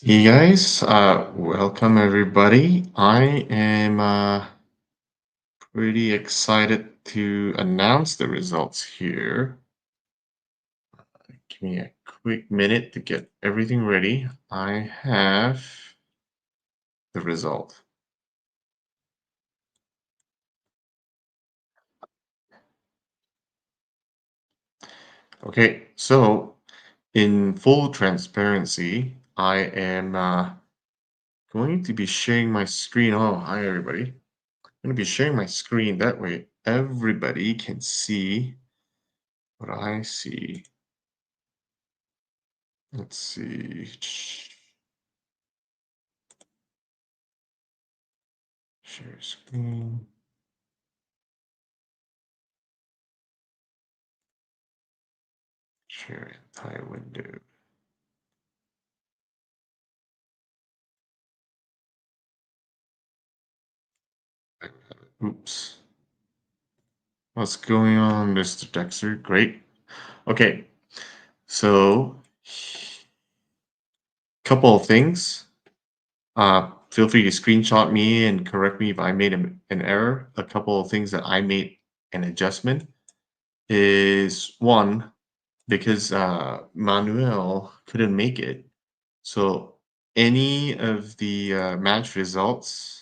Hey guys, welcome everybody. I am pretty excited to announce the results here. Give me a quick minute to get everything ready. I have the result. Okay, so in full transparency, I am going to be sharing my screen. Oh, hi everybody. I'm going to be sharing my screen. That way everybody can see what I see. Let's see. Share screen. Share entire window. Oops. What's going on, Mr. Dexter? Great. Okay. So, couple of things. Feel free to screenshot me and correct me if I made an error. A couple of things that I made an adjustment is one, because Manuel couldn't make it. So any of the match results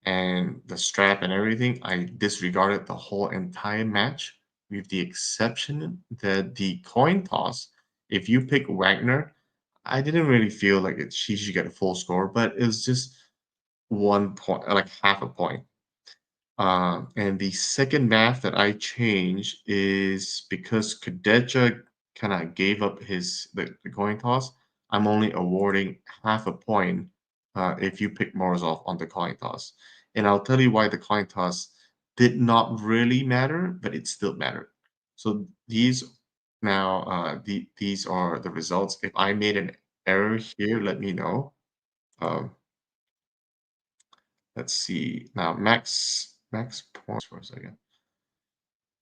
and the strap and everything, I disregarded the whole entire match, with the exception that the coin toss. If you pick Wagner, I didn't really feel like she should get a full score, but it was just 1 point, like half a point. And the second math that I changed is because Kadeja kind of gave up the coin toss. I'm only awarding half a point if you pick Morozov on the coin toss. And I'll tell you why the coin toss did not really matter, but it still mattered. So these are the results. If I made an error here, let me know. Um, let's see. Now max points for a second.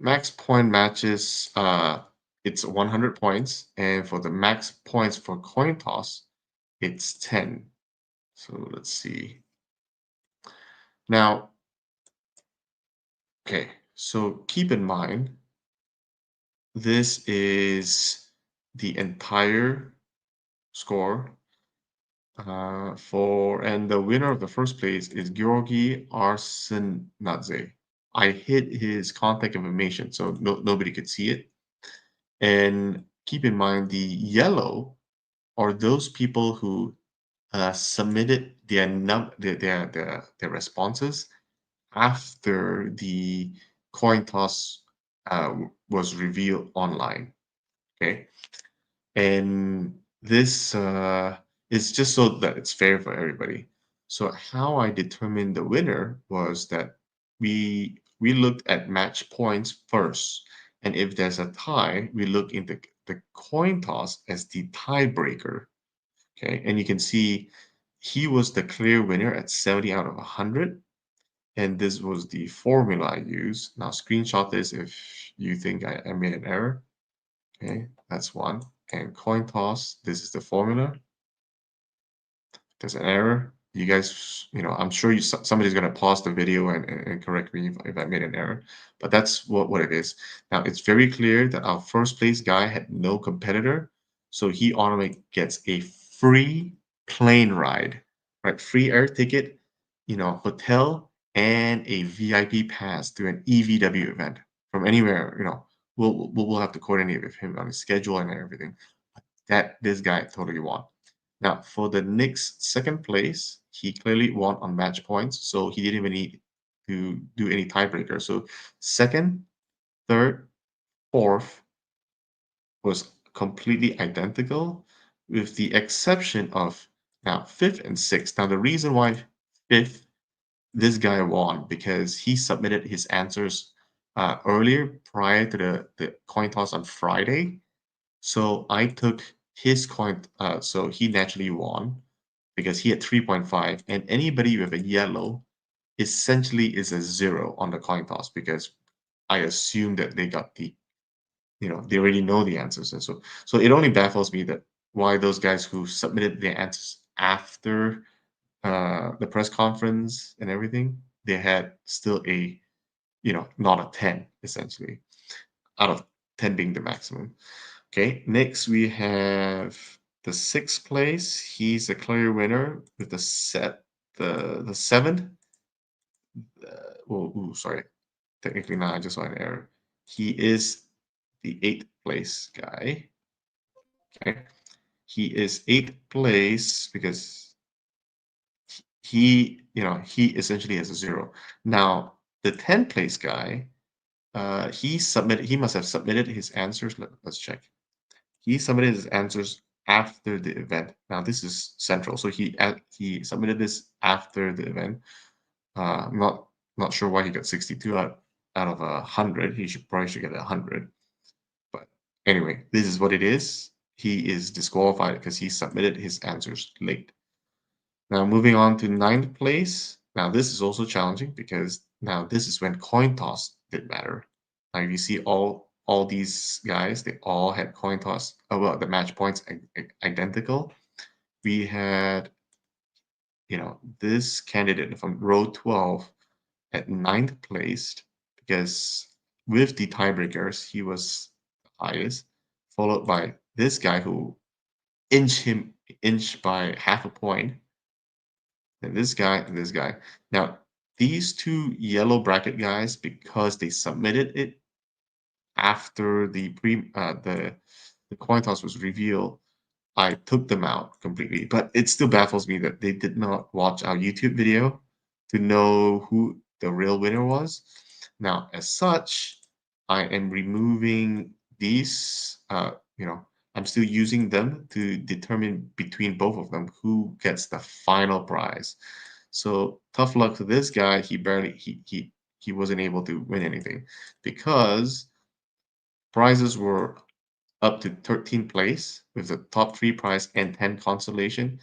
Max point matches, it's 100 points, and for the max points for coin toss, it's 10. So let's see. Now, okay, so keep in mind, this is the entire score and the winner of the first place is Georgi Arsenadze. I hid his contact information so nobody could see it. And keep in mind, the yellow are those people who submitted their responses after the coin toss was revealed online. Okay, and this is just so that it's fair for everybody. So how I determined the winner was that we looked at match points first, and if there's a tie, we look into the coin toss as the tiebreaker. Okay, and you can see he was the clear winner at 70 out of 100, and this was the formula I used. Now screenshot this if you think I made an error. Okay, that's one. And coin toss, this is the formula. There's an error. You guys, I'm sure somebody's going to pause the video and correct me if I made an error, but that's what it is. Now, it's very clear that our first place guy had no competitor, so he automatically gets a free plane ride, right? Free air ticket, hotel, and a VIP pass to an EVW event from anywhere. We'll have to coordinate with him on his schedule and everything. That this guy totally won. Now, for the Knicks' second place, he clearly won on match points, so he didn't even need to do any tiebreaker. So second, third, fourth was completely identical, with the exception of now fifth and sixth. Now, the reason why fifth, this guy won because he submitted his answers earlier prior to the coin toss on Friday. So I took his coin, so he naturally won because he had 3.5, and anybody with a yellow essentially is a zero on the coin toss because I assume that they got they already know the answers. And so it only baffles me that why those guys who submitted their answers after the press conference and everything, they had still a, not a 10, essentially, out of 10 being the maximum. Okay, next we have the sixth place. He's a clear winner with the seven. Sorry. Technically, not. I just saw an error. He is the eighth place guy. Okay, he is eighth place because he essentially has a zero. Now, the 10th place guy, he must have submitted his answers. Let's check. He submitted his answers after the event. Now, this is central, so he submitted this after the event. I'm not sure why he got 62 out of 100. He should get 100. But anyway, this is what it is. He is disqualified because he submitted his answers late. Now moving on to ninth place. Now this is also challenging because now this is when coin toss did matter. Now you see all these guys, they all had coin toss. Well, the match points identical. We had, this candidate from row 12 at ninth place because with the tiebreakers, he was the highest, followed by this guy who inched by half a point, and this guy and this guy. Now, these two yellow bracket guys, because they submitted it after the coin toss was revealed, I took them out completely. But it still baffles me that they did not watch our YouTube video to know who the real winner was. Now, as such, I am removing these, I'm still using them to determine between both of them who gets the final prize. So tough luck to this guy. He wasn't able to win anything because prizes were up to 13th place with the top three prize and 10 consolation.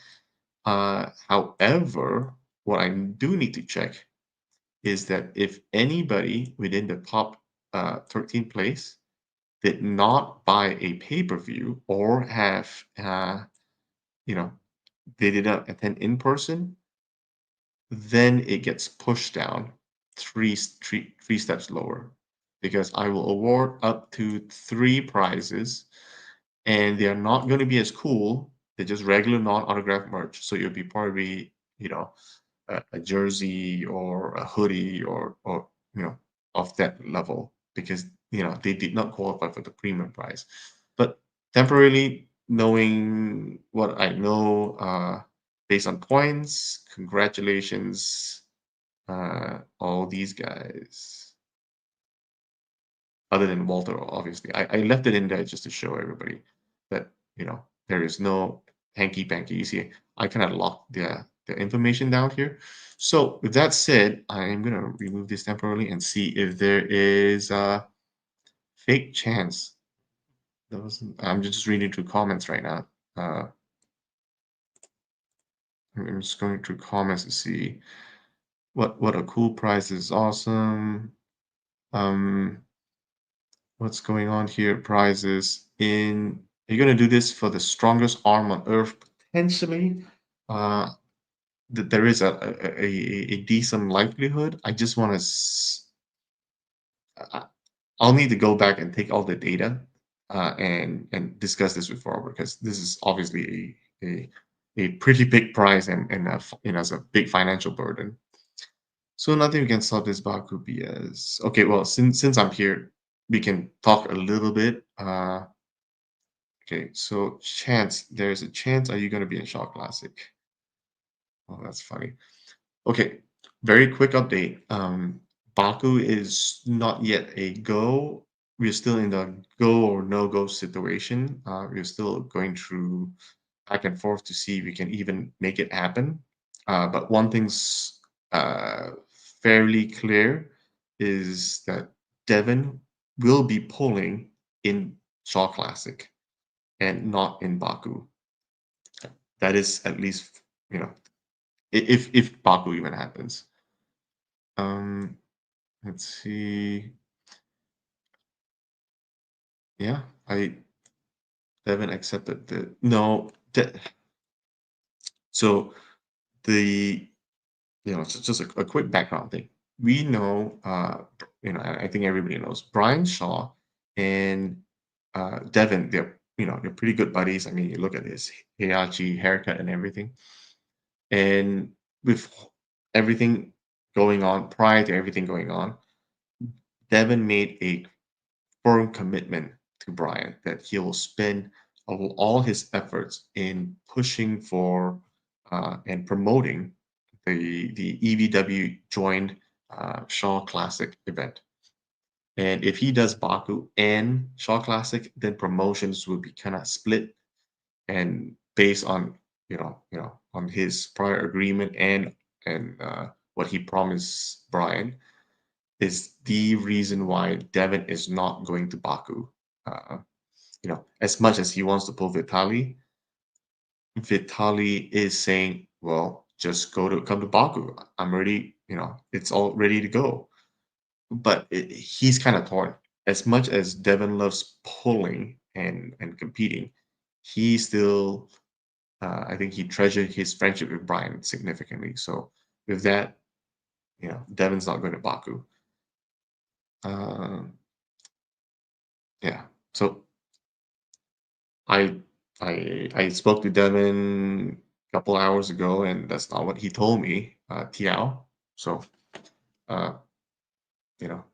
However, what I do need to check is that if anybody within the top 13th place did not buy a pay-per-view or have, you know, they did not attend in person, then it gets pushed down three steps lower because I will award up to three prizes and they are not going to be as cool. They're just regular non-autographed merch. So it'll be probably, a jersey or a hoodie or of that level because they did not qualify for the premium price. But temporarily, knowing what I know based on points, congratulations, all these guys. Other than Walter, obviously, I left it in there just to show everybody that there is no hanky panky. You see, I kind of locked the information down here. So with that said, I am gonna remove this temporarily and see if there is a fake chance. I'm just reading through comments right now. I'm just going through comments to see what a cool prize is. Awesome. Um, what's going on here? Prizes in. Are you gonna do this for the strongest arm on earth? Potentially. Uh, there is a decent likelihood. I just want to. I'll need to go back and take all the data and discuss this with Robert because this is obviously a pretty big prize and it's a big financial burden. So nothing we can solve this Baku BS. Okay, well since I'm here, we can talk a little bit. Okay, so chance. There's a chance. Are you going to be in Shaw Classic? Oh, that's funny. Okay, very quick update. Baku is not yet a go. We're still in the go or no go situation. We're still going through back and forth to see if we can even make it happen. But one thing's uh, fairly clear is that Devon will be pulling in Shaw Classic and not in Baku. That is at least, you know, if Baku even happens. Um, let's see. Yeah, I haven't accepted the no. So the just a quick background thing. We know, I think everybody knows Brian Shaw and Devin. They're pretty good buddies. I mean, you look at his Heihachi haircut and everything, and with everything going on prior to everything going on, Devin made a firm commitment to Brian that he will spend all his efforts in pushing for and promoting the EVW joined Shaw Classic event. And if he does Baku and Shaw Classic, then promotions will be kind of split and based on on his prior agreement and what he promised Brian is the reason why Devin is not going to Baku. Uh, as much as he wants to pull Vitali, Vitali is saying, "Well, just come to Baku. I'm ready. It's all ready to go." But he's kind of torn. As much as Devin loves pulling and competing, he still, I think, he treasured his friendship with Brian significantly. So with that, Devin's not going to Baku. Um, yeah. So I I spoke to Devin a couple hours ago, and that's not what he told me, Tiao. So, uh, you know.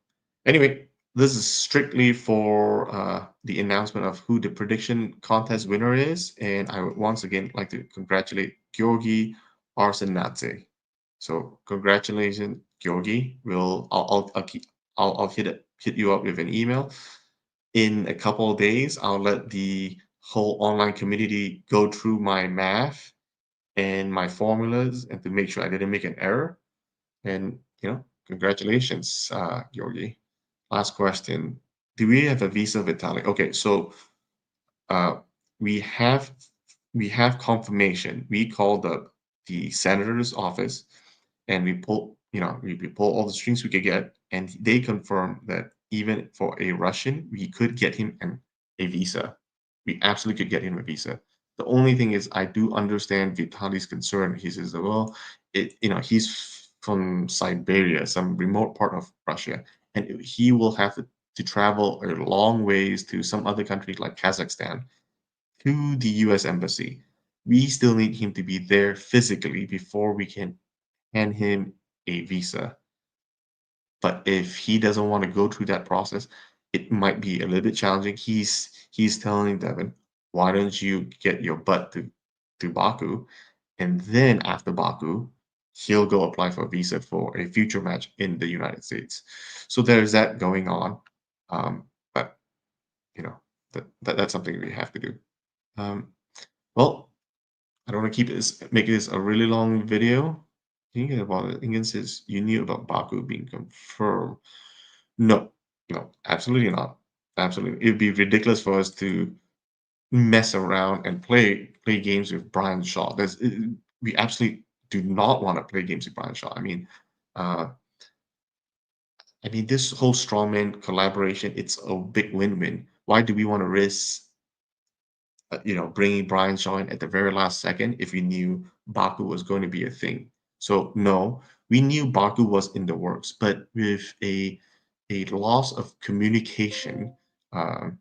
Anyway, this is strictly for the announcement of who the prediction contest winner is, and I would once again like to congratulate Georgi Arsenadze. So, congratulations, Georgi. I'll hit you up with an email in a couple of days. I'll let the whole online community go through my math and my formulas and to make sure I didn't make an error. And, congratulations, Yogi. Last question. Do we have a visa Vitalik? Okay, so uh, we have we have confirmation. We called the senator's office and we pull all the strings we could get, and they confirmed that even for a Russian, we could get him a visa. We absolutely could get him a visa. The only thing is, I do understand Vitaly's concern. He says, well, he's from Siberia, some remote part of Russia, and he will have to travel a long ways to some other country like Kazakhstan to the US Embassy. We still need him to be there physically before we can hand him a visa. But if he doesn't want to go through that process, it might be a little bit challenging. He's telling Devin, why don't you get your butt to Baku, and then after Baku, he'll go apply for a visa for a future match in the United States. So there's that going on. But you know that's something we have to do. Um, well, I don't want to make this a really long video. Thinking about it, Ingen says you knew about Baku being confirmed. No, no, absolutely not. Absolutely, it'd be ridiculous for us to mess around and play games with Brian Shaw. We absolutely do not want to play games with Brian Shaw. Uh, this whole strongman collaboration, it's a big win-win. Why do we want to risk bringing Brian Shaw in at the very last second if we knew Baku was going to be a thing. So no, we knew Baku was in the works, but with a loss of communication, um,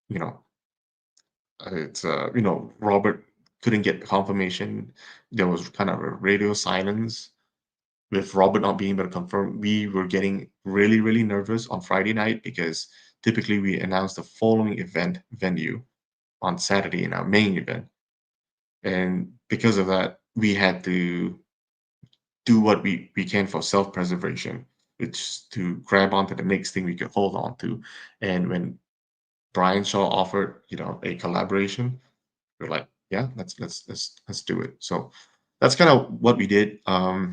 you know, Robert couldn't get confirmation. There was kind of a radio silence with Robert not being able to confirm. We were getting really, really nervous on Friday night because typically we announce the following event venue on Saturday in our main event. And because of that, we had to do what we can for self-preservation, which is to grab onto the next thing we could hold on to. And when Brian Shaw offered, a collaboration, we're like, yeah, let's do it. So that's kind of what we did. I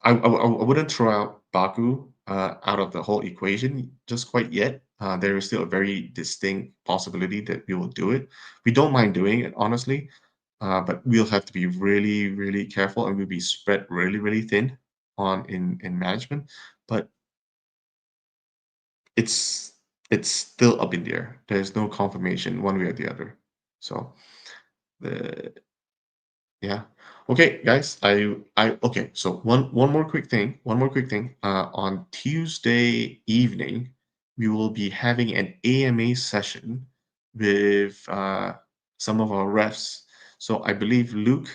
wouldn't throw out Baku out of the whole equation just quite yet. There is still a very distinct possibility that we will do it. We don't mind doing it, honestly, but we'll have to be really, really careful, and we'll be spread really, really thin on in management. But it's still up in the air. There's no confirmation one way or the other. So The Yeah. Okay, guys. I okay. So one more quick thing. One more quick thing. On Tuesday evening, we will be having an AMA session with some of our refs. So I believe Luke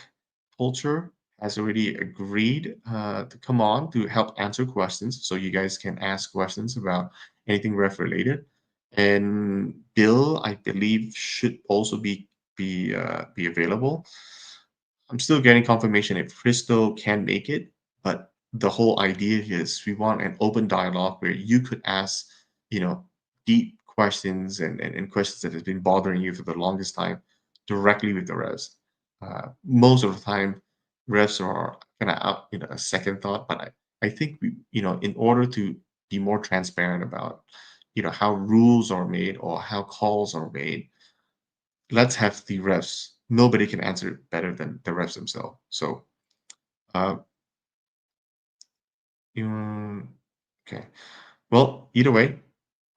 Polcher has already agreed to come on to help answer questions. So you guys can ask questions about anything ref related. And Bill, I believe, should also be available. I'm still getting confirmation if Crystal can make it, but the whole idea is we want an open dialogue where you could ask, you know, deep questions and questions that has been bothering you for the longest time directly with the revs. Most of the time, revs are kind of up, a second thought, but I think in order to be more transparent about, how rules are made or how calls are made, let's have the refs. Nobody can answer it better than the refs themselves. So, uh, okay. Well, either way,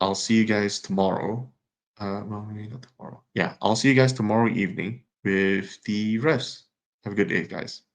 I'll see you guys tomorrow. Well, maybe not tomorrow. Yeah, I'll see you guys tomorrow evening with the refs. Have a good day, guys.